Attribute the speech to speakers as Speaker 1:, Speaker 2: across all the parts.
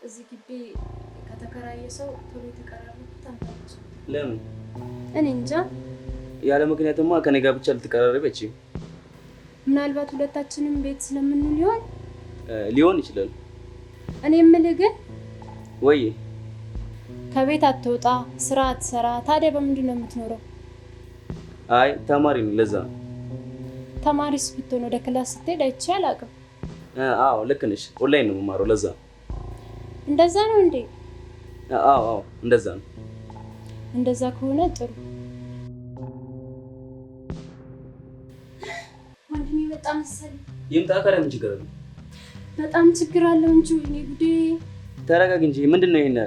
Speaker 1: እዚህ ግቢ ከተከራየ ሰው ቶሎ ተቀራረቡት አንተች
Speaker 2: ለምን
Speaker 1: እኔ እንጃ
Speaker 2: ያለ ምክንያቱማ ከኔ ጋር ብቻ ልትቀራረበች
Speaker 1: ምናልባት ሁለታችንም ቤት ስለምንሆን
Speaker 2: ሊሆን ይችላል
Speaker 1: እኔ የምልህ ግን
Speaker 2: ወይ
Speaker 1: ከቤት አትወጣ ስራ አትሰራ ታዲያ በምንድን ነው የምትኖረው
Speaker 2: አይ ተማሪ ነኝ ለዛ
Speaker 1: ተማሪስ ብትሆን ወደ ክላስ ስትሄድ አይቼ አላውቅም
Speaker 2: አዎ ልክ ነሽ ኦንላይን ነው የምማረው ለዛ
Speaker 1: እንደዛ ነው እንዴ
Speaker 2: አዎ እንደዛ ነው
Speaker 1: እንደዛ ከሆነ ጥሩ ወንድሜ በጣም መሰለኝ
Speaker 2: ይምጣ ካለ ምን ችግር አለ
Speaker 1: በጣም ችግር አለው እንጂ እኔ ጉዴ
Speaker 2: ተረጋግ እንጂ ምንድነው ይሄን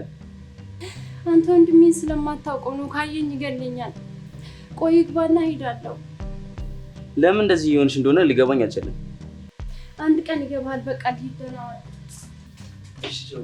Speaker 1: አንተ ወንድሜ ስለማታውቀው ነው ካየኝ ይገለኛል ቆይ ግባና ሄዳለሁ
Speaker 2: ለምን እንደዚህ ይሆንሽ እንደሆነ ሊገባኝ አልቻለም
Speaker 1: አንድ ቀን ይገባል በቃ ሊደና
Speaker 2: እሺ ጀው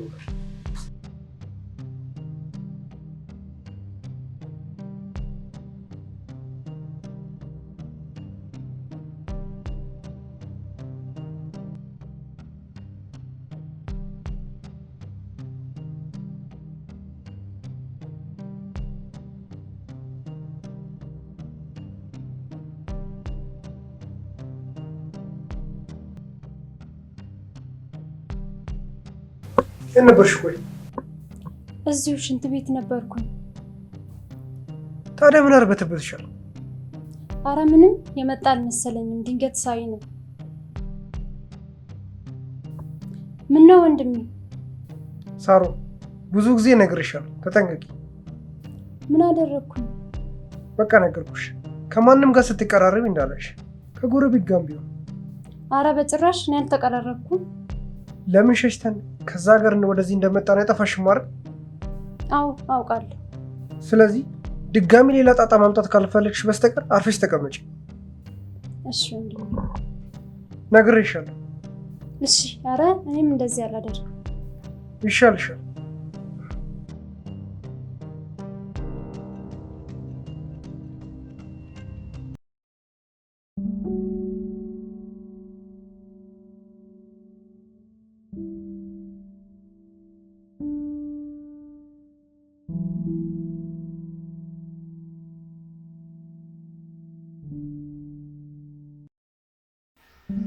Speaker 3: ነበርሽ ቆይ
Speaker 1: እዚሁ ሽንት ቤት ነበርኩኝ
Speaker 3: ታዲያ ምን አርበተበትሻል
Speaker 1: አረ ምንም የመጣ አልመሰለኝም ድንገት ሳይ ነው ምን ነው ወንድሜ
Speaker 3: ሳሮ ብዙ ጊዜ ነግሬሻለሁ ተጠንቀቂ
Speaker 1: ምን አደረኩኝ
Speaker 3: በቃ ነገርኩሽ ከማንም ጋር ስትቀራረቢ እንዳለሽ ከጎረቤት ጋር ቢሆን
Speaker 1: አረ በጭራሽ እኔ አልተቀራረብኩም
Speaker 3: ለምን ሸሽተን ከዛ ሀገር ወደዚህ እንደመጣን አይጠፋሽም አይደል?
Speaker 1: አዎ አውቃለሁ።
Speaker 3: ስለዚህ ድጋሚ ሌላ ጣጣ ማምጣት ካልፈለግሽ በስተቀር አርፈሽ ተቀመጪ።
Speaker 1: እሺ ወንድሜ
Speaker 3: ነግሬሻለሁ።
Speaker 1: እሺ አረ እኔም እንደዚህ አላደርግም።
Speaker 3: ይሻልሻል።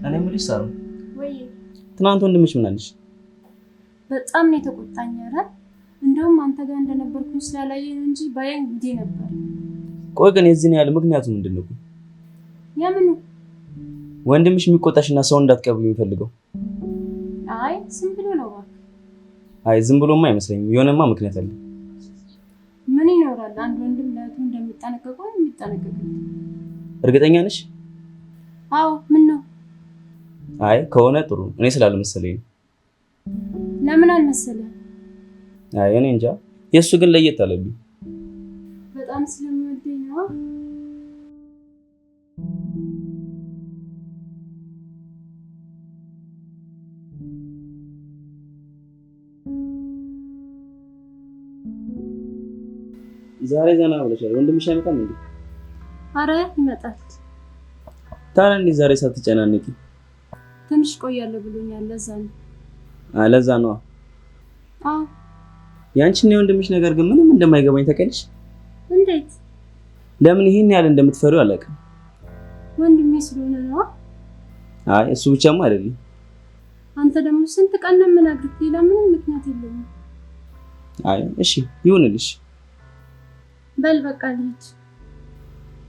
Speaker 2: እኔ የምልሽ ሳሩ
Speaker 1: ወይ
Speaker 2: ትናንት ወንድምሽ ምን አለሽ?
Speaker 1: በጣም ነው የተቆጣኝ። ኧረ እንደውም አንተ ጋር እንደነበርኩኝ ስላላየኝ እንጂ ባየኝ እንዴ ነበር።
Speaker 2: ቆይ ግን የዚህን ያህል ምክንያቱ ምንድነው?
Speaker 1: የምኑ
Speaker 2: ወንድምሽ የሚቆጣሽና ሰው እንዳትቀርብ የሚፈልገው?
Speaker 1: አይ ዝም ብሎ ነው እባክህ።
Speaker 2: አይ ዝም ብሎማ አይመስለኝም። የሆነማ ምክንያት አለ።
Speaker 1: ምን ይኖራል? አንድ ወንድም ለእህቱ እንደሚጠነቀቀው የሚጠነቀቀው።
Speaker 2: እርግጠኛ ነሽ?
Speaker 1: አዎ ምን ነው?
Speaker 2: አይ ከሆነ ጥሩ። እኔ ስላልመሰለኝ ነው።
Speaker 1: ለምን አልመሰለህ?
Speaker 2: አይ እኔ እንጃ። የሱ ግን ለየት አለብኝ።
Speaker 1: በጣም ስለሚወደኝ ነው።
Speaker 2: ዛሬ ዘና ብለሻል። ወንድምሽ አይመጣም እንዴ?
Speaker 1: አረ ይመጣል።
Speaker 2: ታዲያ እንዴ ዛሬ ሳትጨናነቂ?
Speaker 1: ትንሽ ቆያለሁ ብሎኛል። ለዛ ነው።
Speaker 2: ለዛ ነው።
Speaker 1: አዎ
Speaker 2: ያንቺና የወንድምሽ ነገር ግን ምንም እንደማይገባኝ ታውቂያለሽ?
Speaker 1: እንዴት?
Speaker 2: ለምን ይሄን ያህል እንደምትፈሪው አላውቅም።
Speaker 1: ወንድሜ ስለሆነ ነው።
Speaker 2: አይ እሱ ብቻማ አይደለም።
Speaker 1: አንተ ደግሞ ስንት ቀን ነው የምነግርህ? ሌላ ምንም ምክንያት የለውም።
Speaker 2: አይ እሺ ይሁንልሽ።
Speaker 1: በል በቃ ልሂድ።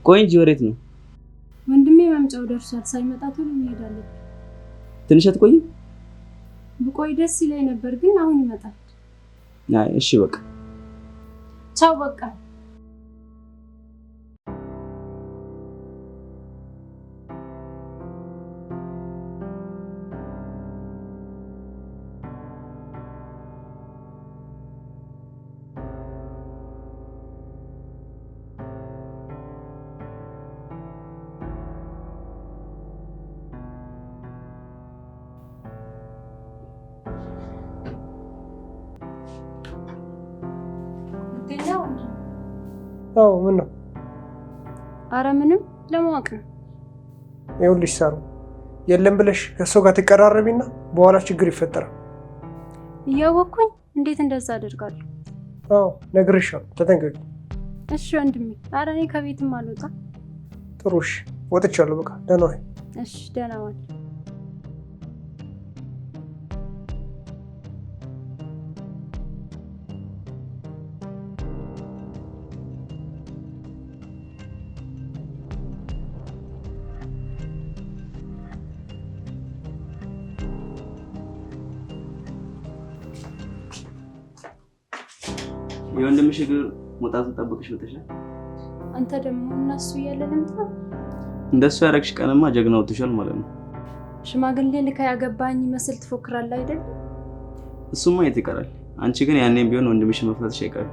Speaker 2: ቆይ እንጂ ወዴት ነው?
Speaker 1: ወንድሜ መምጫው ደርሷል። ሳይመጣ ቶሎ መሄድ አለብኝ።
Speaker 2: ትንሽ አትቆይ?
Speaker 1: ብቆይ ደስ ይለኝ ነበር ግን አሁን ይመጣል።
Speaker 2: አይ እሺ በቃ
Speaker 1: ቻው በቃ።
Speaker 3: አዎ ምን ነው?
Speaker 1: አረ ምንም ለማወቅ ነው።
Speaker 3: ይኸውልሽ ሳሩ የለም ብለሽ ከሰው ጋር ትቀራረቢና በኋላ ችግር ይፈጠራል።
Speaker 1: እያወቅኩኝ እንዴት እንደዛ አደርጋለሁ?
Speaker 3: አዎ ነግሬሻለሁ፣ ተጠንቀቂ።
Speaker 1: እሺ ወንድሜ። ኧረ እኔ ከቤትም አልወጣም።
Speaker 3: ጥሩ እሺ፣ ወጥቻለሁ። በቃ ደህና ዋይ።
Speaker 1: እሺ ደህና ዋል።
Speaker 2: የወንድምሽ እግር ሞጣቱን ጠብቅሽ ወጥተሻል።
Speaker 1: አንተ ደግሞ እናሱ እያለ ልምጣ?
Speaker 2: እንደሱ ያረግሽ ቀንማ ጀግና ወጥተሻል ማለት ነው።
Speaker 1: ሽማግሌ ልካ ያገባኝ መስል ትፎክራለህ አይደል?
Speaker 2: እሱማ የት ይቀራል። አንቺ ግን ያኔም ቢሆን ወንድምሽን መፍታትሽ አይቀርም።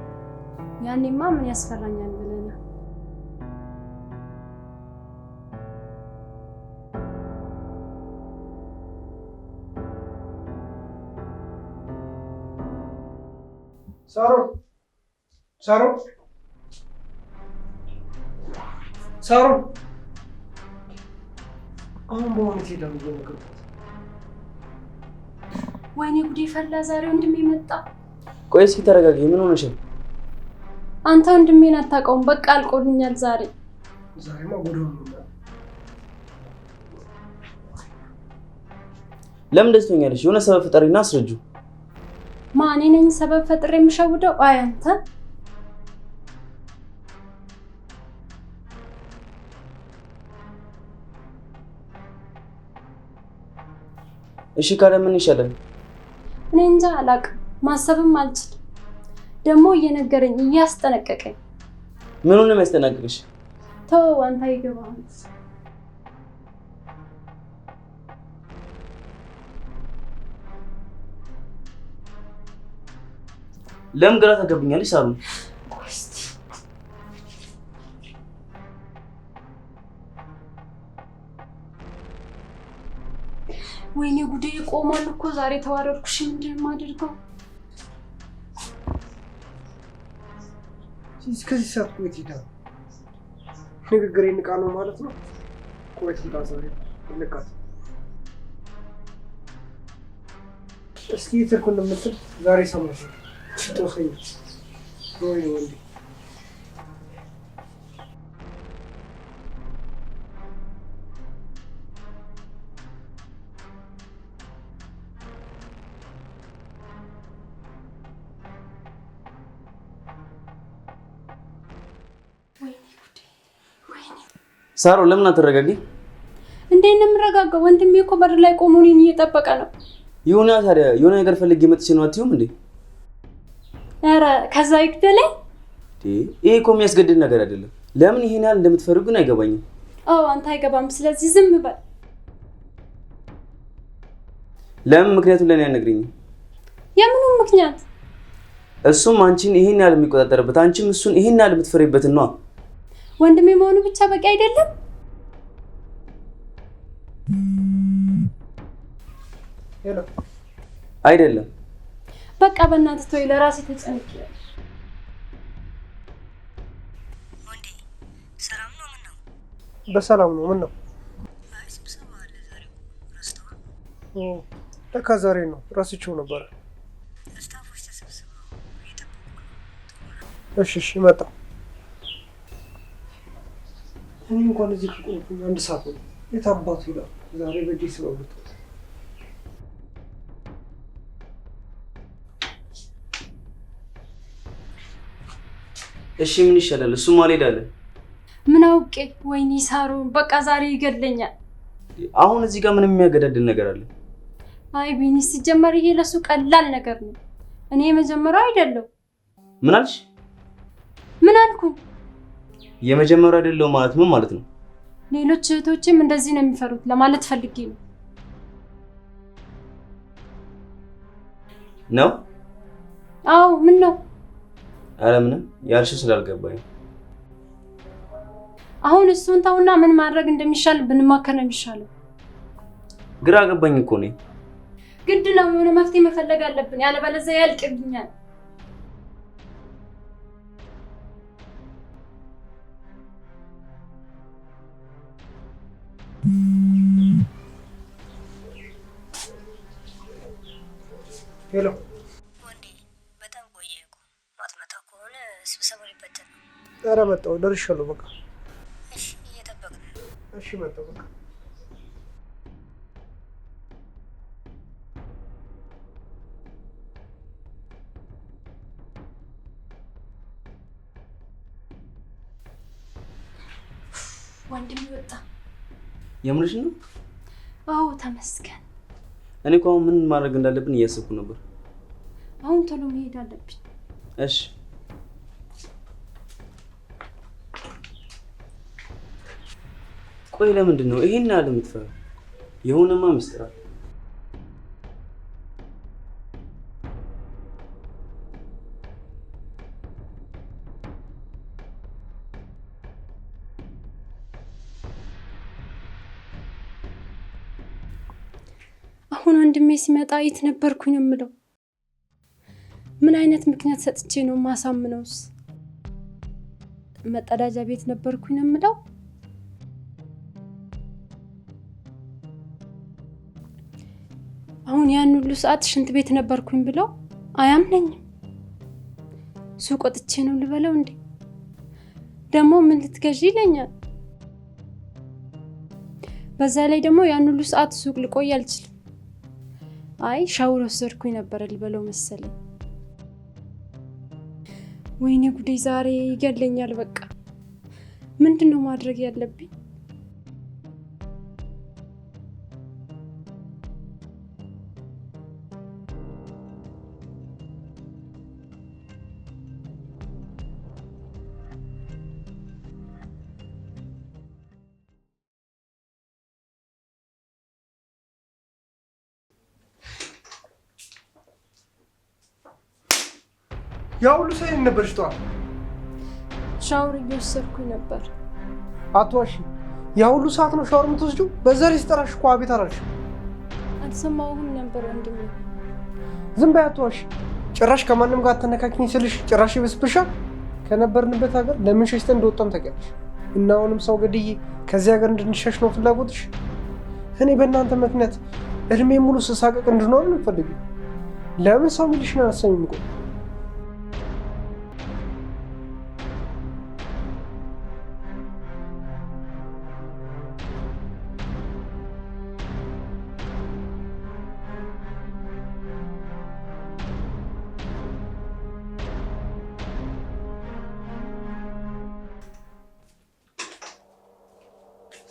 Speaker 1: ያኔማ ምን ያስፈራኛል ብለህ ነው?
Speaker 3: ሳሮን ሳሮን ሳሮን አሁን በእውነት ሄዳሉ በመገባት።
Speaker 1: ወይኔ ጉዴ ፈላ። ዛሬ ወንድሜ መጣ።
Speaker 2: ቆይ እስኪ ተረጋጊ። ምን ሆነሽ ነው?
Speaker 1: አንተ ወንድሜን አታውቀውም። በቃ አልቆልኛል ዛሬ።
Speaker 3: ዛሬማ ጉዳዩ ነው።
Speaker 2: ለምን ደስተኛለሽ? የሆነ ሰበብ ፍጠሪና አስረጁ።
Speaker 1: ማን ነኝ ሰበብ ፈጥሬ የምሸውደው? አይ አንተ።
Speaker 2: እሺ ካለ ምን ይሻላል?
Speaker 1: እኔ እንጃ አላውቅም። ማሰብም አልችልም። ደግሞ እየነገረኝ እያስጠነቀቀኝ።
Speaker 2: ምኑን ነው የሚያስጠነቅቅሽ?
Speaker 1: ተው አንተ አይገባም።
Speaker 2: ለምን ግራ ታገብኛለሽ ሳሩን?
Speaker 1: ወይኔ ጉዴ ይቆማል እኮ ዛሬ ተዋረድኩሽ። ምንድን ነው የማደርገው?
Speaker 3: እስከዚህ ሰዓት ቆይት ሄዳል። ንግግር ንቃ ነው ማለት ነው። ቆይት እንዳ ዛሬ ልቃት እስኪ ትርኩን እንደምትል ዛሬ ሰማሽ ተወሰኝ ወይ ወንድ
Speaker 2: ሳሮ ለምን አትረጋጊ?
Speaker 1: እንዴት ነው የምረጋጋው? ወንድሜ እኮ በር ላይ ቆሞ እኔን እየጠበቀ ነው።
Speaker 2: ይሁንና ታዲያ የሆነ ነገር ፈልጌ መጥቼ ነው አትይውም እንዴ?
Speaker 1: ኧረ ከዛ ይግደለኝ።
Speaker 2: ይሄ እኮ የሚያስገድድ ነገር አይደለም። ለምን ይሄን ያህል እንደምትፈርጉ ግን አይገባኝም።
Speaker 1: አዎ አንተ አይገባም። ስለዚህ ዝም በል።
Speaker 2: ለምን ምክንያቱም ለኔ አልነግሪኝም?
Speaker 1: የምኑን ምክንያት?
Speaker 2: እሱም አንቺን ይሄን ያህል የሚቆጣጠርበት አንቺም እሱን ይሄን ያህል የምትፈሪበት ነው።
Speaker 1: ወንድሜ መሆኑ ብቻ በቂ አይደለም?
Speaker 3: ሄሎ
Speaker 2: አይደለም።
Speaker 1: በቃ በእናትህ ተወኝ፣ ለራሴ ተጨንቄያለሁ።
Speaker 4: ወንዴ ሰላም ነው? ምን ነው?
Speaker 3: በሰላም ነው። ምን ነው?
Speaker 4: አይ ስብሰባ አለ ዛሬ ረስተዋል?
Speaker 3: ለካ ዛሬ ነው። ረስቼው ነበር።
Speaker 4: ስታፎች ተሰብስበው እየጠበቁ ነው።
Speaker 3: እሺ መጣ። እኔ እንኳን እዚህ ከቆምኩኝ 1 ሰዓት ነው። የት አባቱ ይላል ዛሬ በእጄ ስለውት።
Speaker 2: እሺ ምን ይሻላል? እሱ ማልሄድ አለ።
Speaker 1: ምን አውቄ? ወይኔ ሳሮን በቃ ዛሬ ይገድለኛል።
Speaker 2: አሁን እዚህ ጋር ምንም የሚያገዳድል ነገር አለ?
Speaker 1: አይ ቢኒ፣ ሲጀመር ይሄ ለሱ ቀላል ነገር ነው። እኔ የመጀመሪያው አይደለም።
Speaker 2: ምን አልሽ?
Speaker 1: ምን አልኩ?
Speaker 2: የመጀመሪያው አይደለም ማለት ምን ማለት ነው?
Speaker 1: ሌሎች እህቶችም እንደዚህ ነው የሚፈሩት ለማለት ፈልጌ ነው።
Speaker 2: ነው?
Speaker 1: አዎ ምን ነው?
Speaker 2: ኧረ ምንም ያልሽው ስላልገባኝ።
Speaker 1: አሁን እሱን ተውና ምን ማድረግ እንደሚሻል ብንማከር ነው የሚሻለው።
Speaker 2: ግራ ገባኝ እኮ ነኝ።
Speaker 1: ግድ ነው የሆነ መፍትሄ መፈለግ አለብን፣ ያለበለዚያ ያልቅብኛል።
Speaker 3: ሄሎ
Speaker 4: ወንዴ
Speaker 3: ኧረ መጣሁ ደርሻለሁ በቃ
Speaker 4: እሺ እየጠበቅን ነው።
Speaker 3: እሺ መጣሁ በቃ
Speaker 1: ወንድም ይወጣ
Speaker 2: የምርሽ ነው?
Speaker 1: አዎ ተመስገን።
Speaker 2: እኔ እኮ ምን ማድረግ እንዳለብን እያሰብኩ ነበር።
Speaker 1: አሁን ቶሎ መሄድ አለብኝ።
Speaker 2: እሺ ቆይ ለምንድን ነው ይሄን ያህል የምትፈራው? የሆነማ ምስጢር አለ።
Speaker 1: አሁን ወንድሜ ሲመጣ የት ነበርኩኝ የምለው? ምን አይነት ምክንያት ሰጥቼ ነው ማሳምነውስ? መጠዳጃ ቤት ነበርኩኝ የምለው? አሁን ያን ሁሉ ሰዓት ሽንት ቤት ነበርኩኝ ብለው አያምነኝም። ሱቅ ወጥቼ ነው ልበለው እንዴ? ደግሞ ምን ልትገዢ ይለኛል። በዛ ላይ ደግሞ ያን ሁሉ ሰዓት ሱቅ ልቆይ አልችልም። አይ ሻወር ወሰድኩኝ ነበር ልበለው መሰለኝ። ወይኔ ጉዴ ዛሬ ይገለኛል። በቃ ምንድነው ማድረግ ያለብኝ?
Speaker 3: ያው ሁሉ ሰዓት ነበርሽ ጠዋት?
Speaker 1: ሻወር እየወሰድኩኝ ነበር።
Speaker 3: አትዋሺ። ያው ሁሉ ሰዓት ነው ሻወር የምትወስጂው? በዛ ላይ ስጠራሽ እኮ አቤት አላልሽ።
Speaker 1: አልሰማሁም ነበር ወንድሜ።
Speaker 3: ዝም በይ አትዋሺ። ጭራሽ ከማንም ጋር አትነካኪኝ ስልሽ ጭራሽ ይብስብሻል። ከነበርንበት ሀገር ለምን ሸሽተን እንደወጣን ታውቂያለሽ? እና አሁንም ሰው ገድዬ ከዚህ ሀገር እንድንሸሽ ነው ፍላጎትሽ? እኔ በእናንተ ምክንያት እድሜ ሙሉ ስሳቀቅ እንድኖር ነው የምትፈልጊው? ለምን ሰው የሚልሽን አሰሚም? ቆይ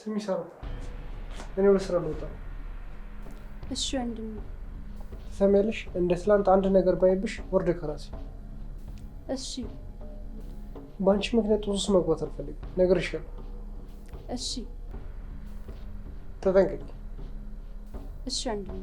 Speaker 3: ስሚ ሳራ፣ እኔ ወደ ስራ ልወጣ።
Speaker 1: እሺ ወንድሜ።
Speaker 3: ትሰሚያለሽ? እንደ ትላንት አንድ ነገር ባይብሽ ወርደ ከራሴ።
Speaker 1: እሺ።
Speaker 3: በአንቺ ምክንያት ጦስ መግባት አልፈልግም። ነግሬሻለሁ።
Speaker 1: እሺ።
Speaker 3: ተጠንቀቂ።
Speaker 1: እሺ ወንድሜ።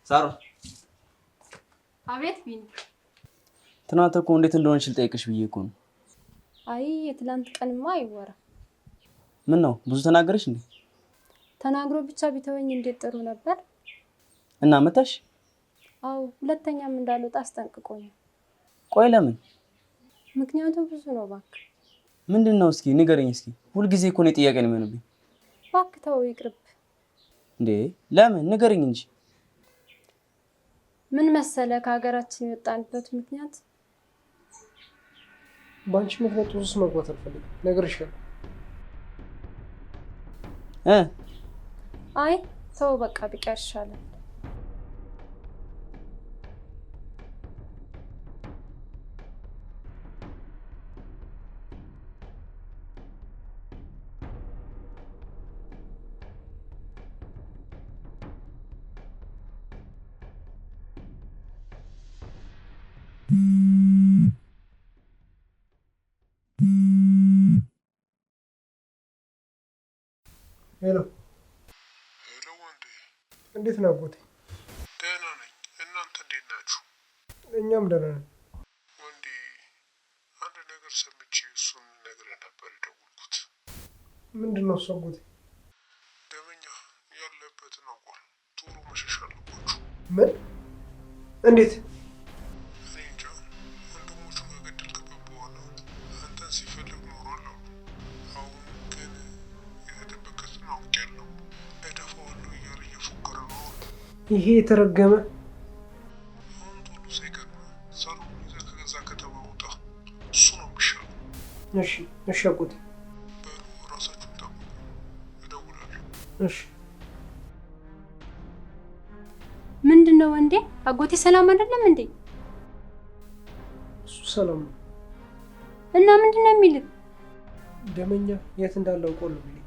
Speaker 2: ሳሩ
Speaker 1: አቤት ቢኒ።
Speaker 2: ትናንት እኮ እንዴት እንደሆነች ልጠይቅሽ ብዬ እኮ ነው።
Speaker 1: አይ የትላንት ቀንማ አይወራ።
Speaker 2: ምን ነው ብዙ ተናገረሽ እንዴ?
Speaker 1: ተናግሮ ብቻ ቢተወኝ እንዴት ጥሩ ነበር።
Speaker 2: እና መታሽ?
Speaker 1: አው ሁለተኛም እንዳልወጣ አስጠንቅቆኝ።
Speaker 2: ቆይ ለምን?
Speaker 1: ምክንያቱም ብዙ ነው። እባክህ
Speaker 2: ምንድነው? እስኪ ንገረኝ። እስኪ ሁሉ ጊዜ እኮ ነው ጥያቄ ነው የሚሆንብኝ።
Speaker 1: እባክህ ተው ይቅርብ።
Speaker 2: እንዴ ለምን? ንገረኝ እንጂ።
Speaker 1: ምን መሰለ ከሀገራችን የወጣንበት ምክንያት
Speaker 3: በአንቺ ምክንያት ጦስ መግባት አልፈልግም። ነግሬሻለሁ።
Speaker 1: አይ ተው በቃ ቢቀር ይሻላል።
Speaker 3: ሄሎ
Speaker 5: ሄሎ፣ ወንዴ
Speaker 3: እንዴት ነህ አጎቴ?
Speaker 5: ደህና ነኝ። እናንተ እንዴት ናችሁ?
Speaker 3: እኛም ደህና ነን።
Speaker 5: ወንዴ አንድ ነገር ሰምቼ እሱን ነግሬህ ነበር የደወልኩት።
Speaker 3: ምንድን ነው እሱ አጎቴ?
Speaker 5: ደመኛ ያለበትን አውቋል። ቶሎ መሸሽ አለባችሁ።
Speaker 3: ምን? እንዴት?
Speaker 5: እኔ እንጃ። ወንድሞቹን ከገደልክበት በኋላ አንተን ሲፈልግ ኖሯል አሉ። አሁን ግን የተደበቀትን አውቄያለሁ፣ እደፋዋለሁ እያለ እየፎከረ ነው አሉ።
Speaker 3: ይሄ የተረገመ
Speaker 5: አሁን ቶሎ ሳይቀድም ሳሎን ይዘህ ከገዛ ከተማ ውጣ። እሱ ነው የሚሻለው።
Speaker 3: እሺ አጎቴ።
Speaker 5: በሉ ራሳችሁን ጠብቁ፣ እደውላለሁ።
Speaker 3: እሺ።
Speaker 1: ምንድን ነው ወንዴ? አጎቴ ሰላም አይደለም እንዴ?
Speaker 3: እሱ ሰላም ነው
Speaker 1: እና ምንድን ነው የሚልህ?
Speaker 3: ደመኛ የት እንዳለ አውቆ ነው የሚለኝ።